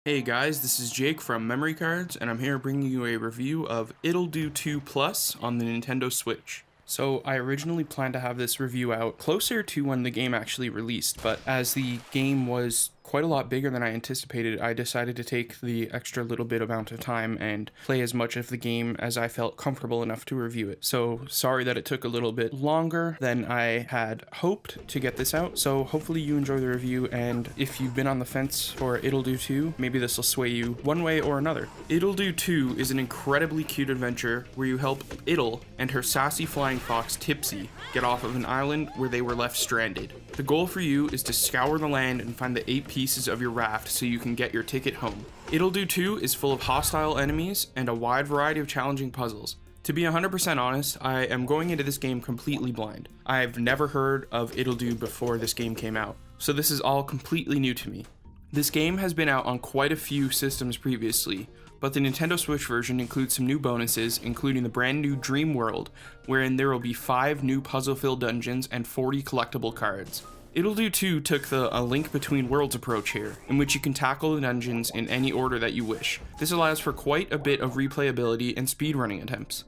Hey guys, this is Jake from Memory Cards, and I'm here bringing you a review of Ittle 2 Plus on the Nintendo Switch. So I originally planned to have this review out closer to when the game actually released, but as the game was quite a lot bigger than I anticipated, I decided to take the extra little bit amount of time and play as much of the game as I felt comfortable enough to review it. So sorry that it took a little bit longer than I had hoped to get this out. So hopefully you enjoy the review, and if you've been on the fence for Ittle 2, maybe this will sway you one way or another. Ittle 2 is an incredibly cute adventure where you help Ittle and her sassy flying fox Tippsie get off of an island where they were left stranded. The goal for you is to scour the land and find the 8 pieces of your raft so you can get your ticket home. Ittle 2 is full of hostile enemies and a wide variety of challenging puzzles. To be 100% honest, I am going into this game completely blind. I've never heard of Ittle before this game came out, so this is all completely new to me. This game has been out on quite a few systems previously, but the Nintendo Switch version includes some new bonuses, including the brand new Dream World, wherein there will be 5 new puzzle-filled dungeons and 40 collectible cards. Ittle 2 took the A Link Between Worlds approach here, in which you can tackle the dungeons in any order that you wish. This allows for quite a bit of replayability and speedrunning attempts.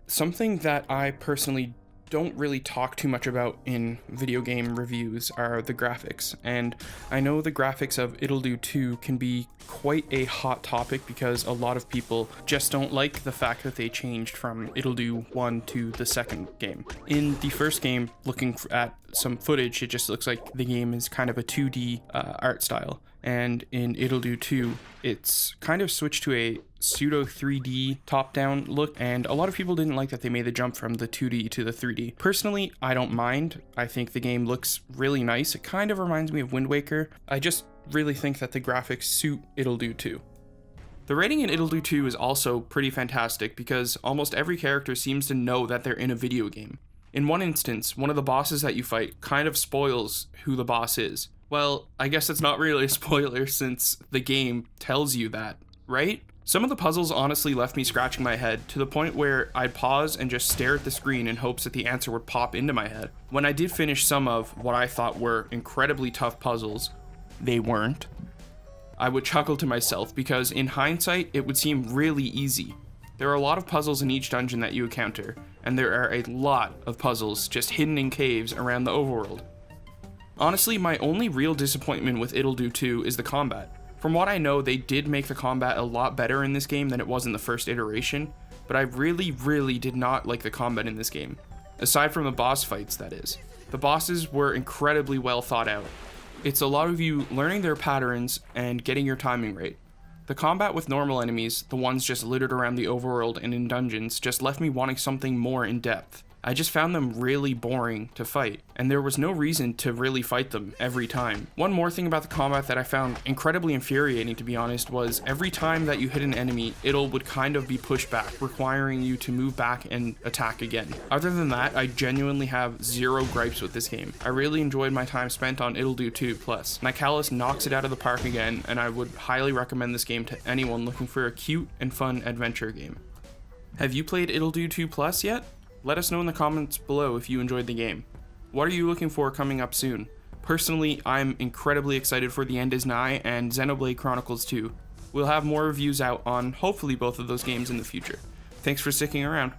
Something that I personally don't really talk too much about in video game reviews are the graphics, and I know the graphics of Ittle 2 can be quite a hot topic because a lot of people just don't like the fact that they changed from Ittle 1 to the second game. In the first game, looking at some footage, it just looks like the game is kind of a 2D art style, and in Ittle 2 it's kind of switched to a pseudo 3D top-down look, and a lot of people didn't like that they made the jump from the 2D to the 3D. Personally, I don't mind. I think the game looks really nice. It kind of reminds me of Wind Waker. I just really think that the graphics suit Ittle 2. The rating in Ittle 2 is also pretty fantastic because almost every character seems to know that they're in a video game. In one instance, one of the bosses that you fight kind of spoils who the boss is. Well, I guess it's not really a spoiler since the game tells you that, right? Some of the puzzles honestly left me scratching my head to the point where I'd pause and just stare at the screen in hopes that the answer would pop into my head. When I did finish some of what I thought were incredibly tough puzzles, they weren't, I would chuckle to myself because in hindsight, it would seem really easy. There are a lot of puzzles in each dungeon that you encounter, and there are a lot of puzzles just hidden in caves around the overworld. Honestly, my only real disappointment with Ittle 2 is the combat. From what I know, they did make the combat a lot better in this game than it was in the first iteration, but I really did not like the combat in this game. Aside from the boss fights, that is. The bosses were incredibly well thought out. It's a lot of you learning their patterns and getting your timing right. The combat with normal enemies, the ones just littered around the overworld and in dungeons, just left me wanting something more in depth. I just found them really boring to fight, and there was no reason to really fight them every time. One more thing about the combat that I found incredibly infuriating, to be honest, was every time that you hit an enemy, Ittle would kind of be pushed back, requiring you to move back and attack again. Other than that, I genuinely have zero gripes with this game. I really enjoyed my time spent on Ittle 2 Plus. Nicalis knocks it out of the park again, and I would highly recommend this game to anyone looking for a cute and fun adventure game. Have you played Ittle 2 Plus yet? Let us know in the comments below if you enjoyed the game. What are you looking for coming up soon? Personally, I'm incredibly excited for The End Is Nigh and Xenoblade Chronicles 2. We'll have more reviews out on hopefully both of those games in the future. Thanks for sticking around.